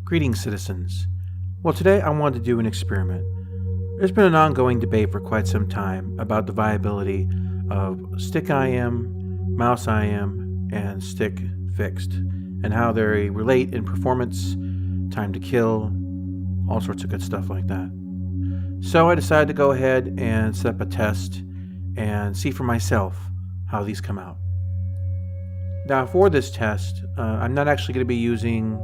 Greetings, citizens. Well, today I wanted to do an experiment. There's been an ongoing debate for quite some time about the viability of stick IM, mouse IM, and stick fixed, and how they relate in performance, time to kill, all sorts of good stuff like that. So I decided to go ahead and set up a test and see for myself how these come out. Now for this test, I'm not actually going to be using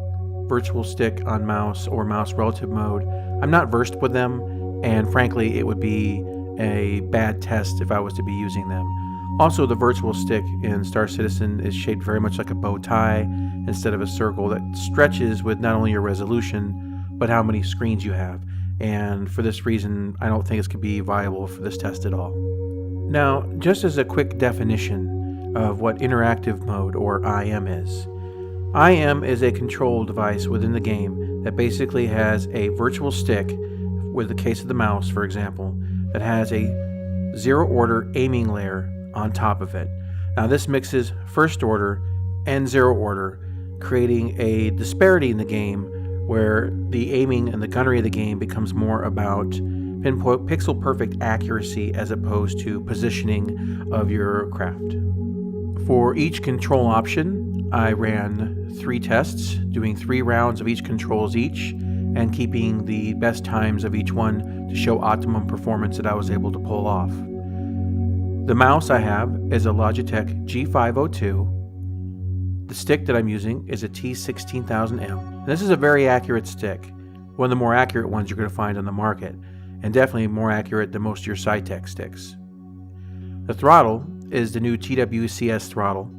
virtual stick on mouse or mouse relative mode. I'm not versed with them, and frankly it would be a bad test if I was to be using them. Also, the virtual stick in Star Citizen is shaped very much like a bow tie instead of a circle that stretches with not only your resolution but how many screens you have, and for this reason I don't think it's going to be viable for this test at all. Now, just as a quick definition of what interactive mode or IM is. IM is a control device within the game that basically has a virtual stick, with the case of the mouse for example, that has a zero order aiming layer on top of it. Now this mixes first order and zero order, creating a disparity in the game where the aiming and the gunnery of the game becomes more about pinpoint pixel perfect accuracy as opposed to positioning of your craft. For each control option, I ran 3 tests, doing 3 rounds of each controls each, and keeping the best times of each one to show optimum performance that I was able to pull off. The mouse I have is a Logitech G502. The stick that I'm using is a T16000M. This is a very accurate stick, one of the more accurate ones you're going to find on the market, and definitely more accurate than most of your Cytec sticks. The throttle is the new TWCS throttle.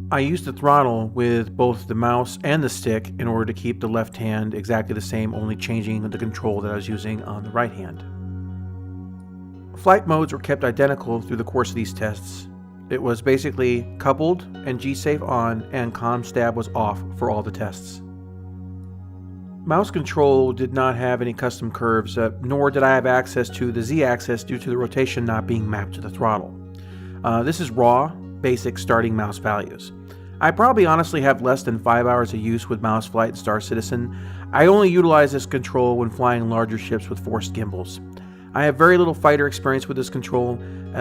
I used the throttle with both the mouse and the stick in order to keep the left hand exactly the same, only changing the control that I was using on the right hand. Flight modes were kept identical through the course of these tests. It was basically coupled and G-Safe on and comm stab was off for all the tests. Mouse control did not have any custom curves, nor did I have access to the Z-axis due to the rotation not being mapped to the throttle. This is raw, basic starting mouse values. I probably honestly have less than 5 hours of use with mouse flight in Star Citizen. I only utilize this control when flying larger ships with forced gimbals. I have very little fighter experience with this control.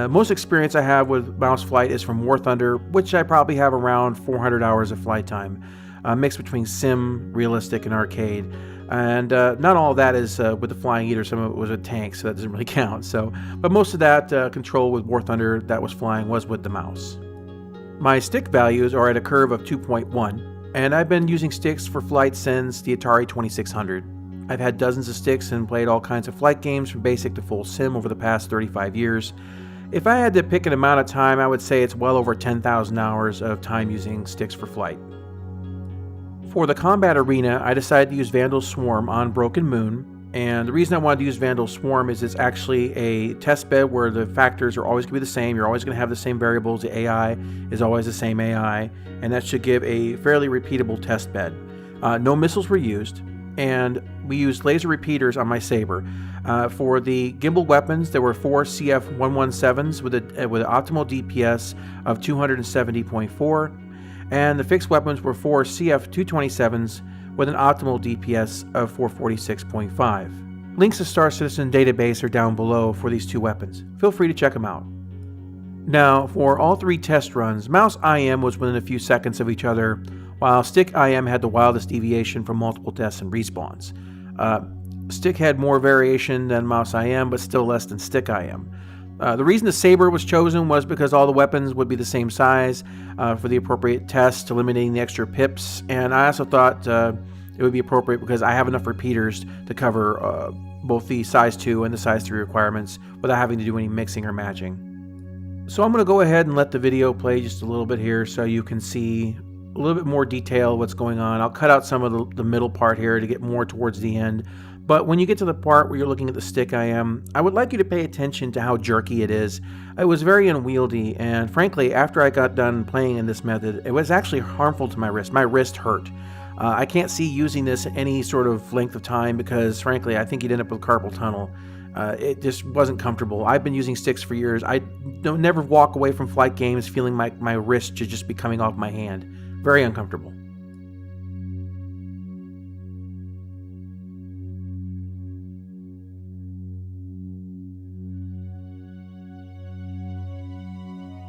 Most experience I have with mouse flight is from War Thunder, which I probably have around 400 hours of flight time, mixed between sim, realistic, and arcade. And not all of that is with the flying either. Some of it was with tanks, so that doesn't really count. But most of that control with War Thunder that was flying was with the mouse. My stick values are at a curve of 2.1, and I've been using sticks for flight since the Atari 2600. I've had dozens of sticks and played all kinds of flight games from basic to full sim over the past 35 years. If I had to pick an amount of time, I would say it's well over 10,000 hours of time using sticks for flight. For the combat arena, I decided to use Vandal Swarm on Broken Moon, and the reason I wanted to use Vandal Swarm is it's actually a test bed where the factors are always going to be the same. You're always going to have the same variables. The AI is always the same AI, and that should give a fairly repeatable test bed. No missiles were used, and we used laser repeaters on my Saber. For the gimbal weapons, there were 4 CF117s with an optimal DPS of 270.4, and the fixed weapons were 4 CF227s with an optimal DPS of 446.5. Links to Star Citizen database are down below for these 2 weapons. Feel free to check them out. Now, for all 3 test runs, mouse IM was within a few seconds of each other, while stick IM had the wildest deviation from multiple deaths and respawns. Stick had more variation than mouse IM, but still less than stick IM. The reason the Saber was chosen was because all the weapons would be the same size for the appropriate test, eliminating the extra pips, and I also thought it would be appropriate because I have enough repeaters to cover both the size 2 and the size 3 requirements without having to do any mixing or matching. So I'm going to go ahead and let the video play just a little bit here so you can see a little bit more detail what's going on. I'll cut out some of the middle part here to get more towards the end. But when you get to the part where you're looking at the stick IM, I would like you to pay attention to how jerky it is. It was very unwieldy, and frankly, after I got done playing in this method, it was actually harmful to my wrist. My wrist hurt. I can't see using this any sort of length of time because, frankly, I think you'd end up with carpal tunnel. It just wasn't comfortable. I've been using sticks for years. I don't never walk away from flight games feeling my wrist should just be coming off my hand. Very uncomfortable.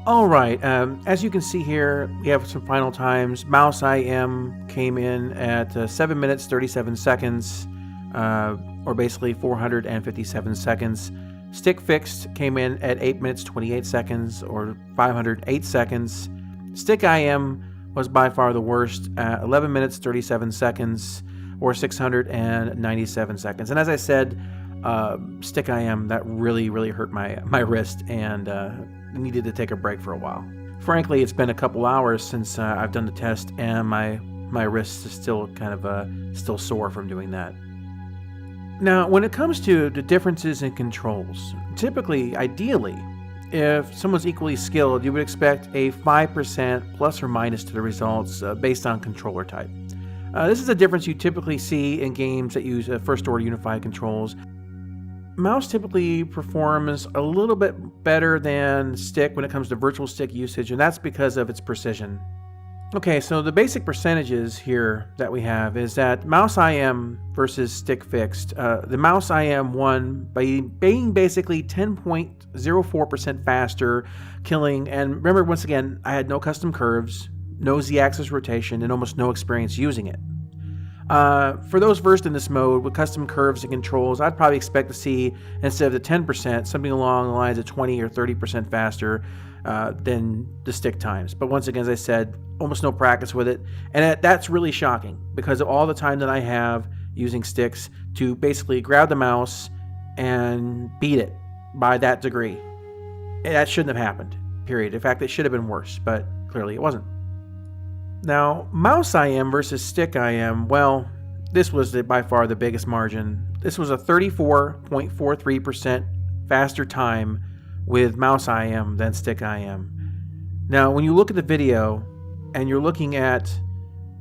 Alright, as you can see here, we have some final times. Mouse IM came in at 7 minutes 37 seconds, or basically 457 seconds. Stick Fixed came in at 8 minutes 28 seconds, or 508 seconds. Stick IM was by far the worst at 11 minutes 37 seconds, or 697 seconds. And as I said, Stick IM, that really hurt my wrist, and needed to take a break for a while. Frankly, it's been a couple hours since I've done the test, and my wrist is still kind of still sore from doing that. Now, when it comes to the differences in controls, typically, ideally, if someone's equally skilled, you would expect a 5% plus or minus to the results based on controller type. This is a difference you typically see in games that use first-order unified controls. Mouse typically performs a little bit better than stick when it couse to virtual stick usage, and that's because of its precision. Okay, so the basic percentages here that we have is that Mouse IM versus Stick Fixed. The Mouse IM won by being basically 10.04% faster, killing, and remember, once again, I had no custom curves, no Z-axis rotation, and almost no experience using it. For those versed in this mode with custom curves and controls, I'd probably expect to see, instead of the 10%, something along the lines of 20 or 30% faster than the stick times. But once again, as I said, almost no practice with it, and that's really shocking because of all the time that I have using sticks to basically grab the mouse and beat it by that degree. That shouldn't have happened, period. In fact, it should have been worse, but clearly it wasn't. Now, Mouse IM versus Stick IM, well, this was by far the biggest margin. This was a 34.43% faster time with Mouse IM than Stick IM. Now, when you look at the video and you're looking at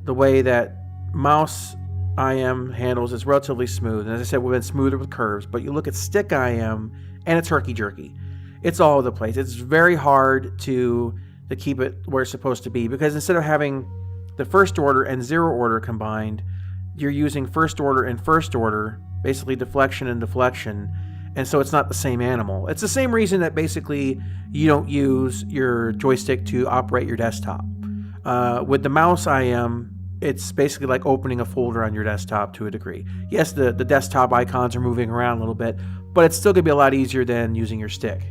the way that Mouse IM handles, it's relatively smooth. And as I said, we've been smoother with curves, but you look at Stick IM and it's herky-jerky. It's all over the place. It's very hard to keep it where it's supposed to be, because instead of having the first order and zero order combined, you're using first order and first order, basically deflection and deflection, and so it's not the same animal. It's the same reason that basically you don't use your joystick to operate your desktop. With the Mouse IM, it's basically like opening a folder on your desktop to a degree. Yes, the desktop icons are moving around a little bit, but it's still going to be a lot easier than using your stick.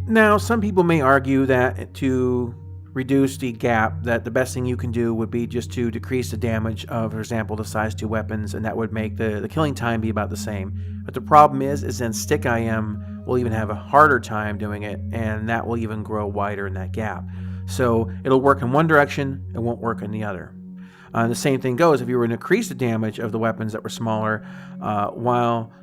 Now, some people may argue that to reduce the gap, that the best thing you can do would be just to decrease the damage of, for example, the size 2 weapons, and that would make the killing time be about the same. But the problem is then Stick IM will even have a harder time doing it, and that will even grow wider in that gap. So it'll work in one direction, it won't work in the other. The same thing goes if you were to increase the damage of the weapons that were smaller, while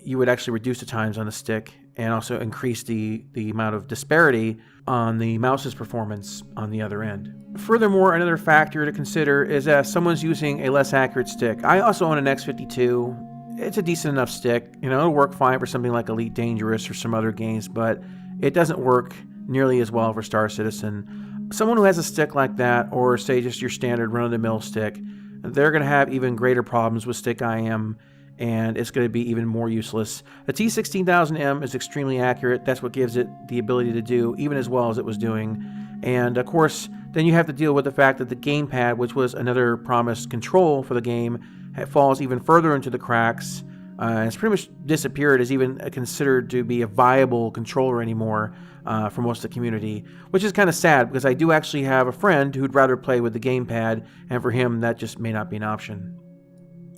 you would actually reduce the times on the stick and also increase the amount of disparity on the mouse's performance on the other end. Furthermore, another factor to consider is that someone's using a less accurate stick. I also own an X52. It's a decent enough stick. It'll work fine for something like Elite Dangerous or some other games, but it doesn't work nearly as well for Star Citizen. Someone who has a stick like that, or say just your standard run-of-the-mill stick, they're going to have even greater problems with Stick IM, and it's going to be even more useless. The T16000M is extremely accurate. That's what gives it the ability to do even as well as it was doing. And of course, then you have to deal with the fact that the gamepad, which was another promised control for the game, falls even further into the cracks. It's pretty much disappeared as even considered to be a viable controller anymore for most of the community, which is kind of sad because I do actually have a friend who'd rather play with the gamepad, and for him that just may not be an option.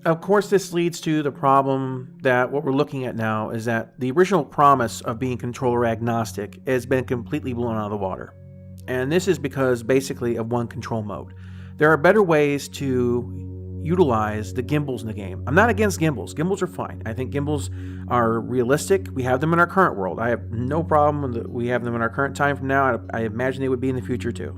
Of course, this leads to the problem that what we're looking at now is that the original promise of being controller agnostic has been completely blown out of the water. And this is because basically of one control mode. There are better ways to utilize the gimbals in the game. I'm not against gimbals. Gimbals are fine. I think gimbals are realistic. We have them in our current world. I have no problem that we have them in our current time from now. I imagine they would be in the future too.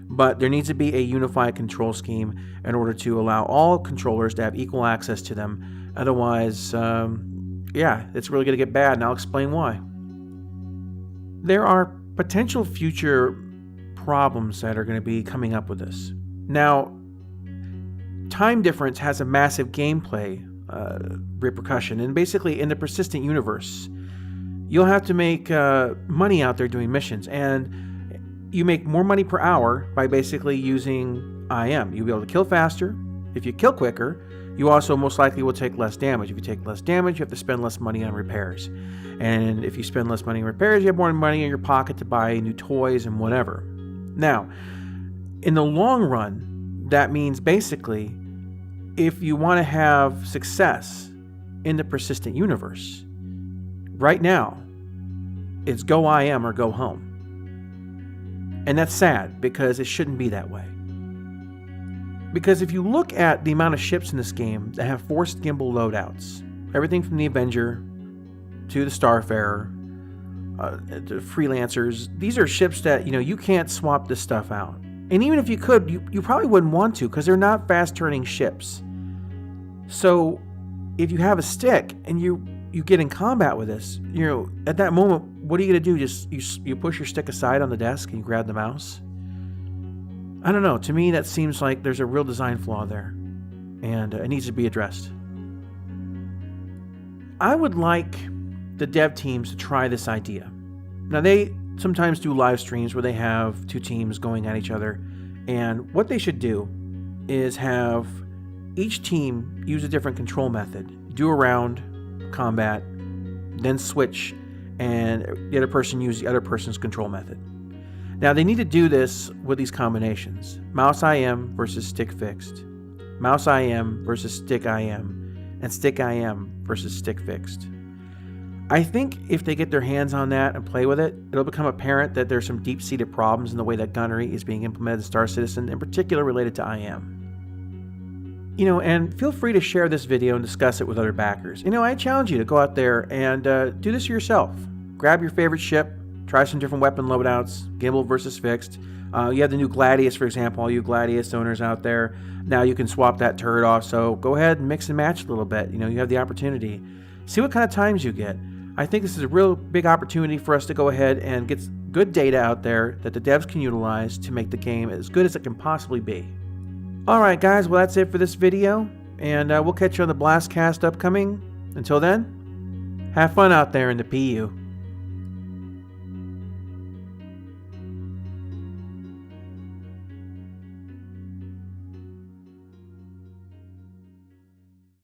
But there needs to be a unified control scheme in order to allow all controllers to have equal access to them. Otherwise, it's really going to get bad, and I'll explain why. There are potential future problems that are going to be coming up with this. Now, time difference has a massive gameplay repercussion, and basically in the persistent universe, you'll have to make money out there doing missions, and you make more money per hour by basically using IM. You'll be able to kill faster. If you kill quicker, you also most likely will take less damage. If you take less damage, you have to spend less money on repairs. And if you spend less money on repairs, you have more money in your pocket to buy new toys and whatever. Now, in the long run, that means basically, if you want to have success in the persistent universe, right now, it's go IM or go home. And that's sad, because it shouldn't be that way. Because if you look at the amount of ships in this game that have forced gimbal loadouts, everything from the Avenger to the Starfarer, to Freelancers, these are ships that, you can't swap this stuff out. And even if you could, you probably wouldn't want to, because they're not fast-turning ships. So if you have a stick and you get in combat with this, at that moment, what are you going to do? Just you push your stick aside on the desk and you grab the mouse? I don't know. To me, that seems like there's a real design flaw there, and it needs to be addressed. I would like the dev teams to try this idea. Now, they sometimes do live streams where they have two teams going at each other, and what they should do is have each team use a different control method. Do a round, combat, then switch, and the other person use the other person's control method. Now, they need to do this with these combinations. Mouse IM versus stick fixed. Mouse IM versus stick IM. And stick IM versus stick fixed. I think if they get their hands on that and play with it, it'll become apparent that there's some deep-seated problems in the way that gunnery is being implemented in Star Citizen, in particular related to IM. And feel free to share this video and discuss it with other backers. I challenge you to go out there and do this yourself. Grab your favorite ship, try some different weapon loadouts, gimbal versus fixed. You have the new Gladius, for example, all you Gladius owners out there. Now you can swap that turret off, so go ahead and mix and match a little bit. You have the opportunity. See what kind of times you get. I think this is a real big opportunity for us to go ahead and get good data out there that the devs can utilize to make the game as good as it can possibly be. Alright guys, well that's it for this video, and we'll catch you on the Blastcast upcoming. Until then, have fun out there in the PU.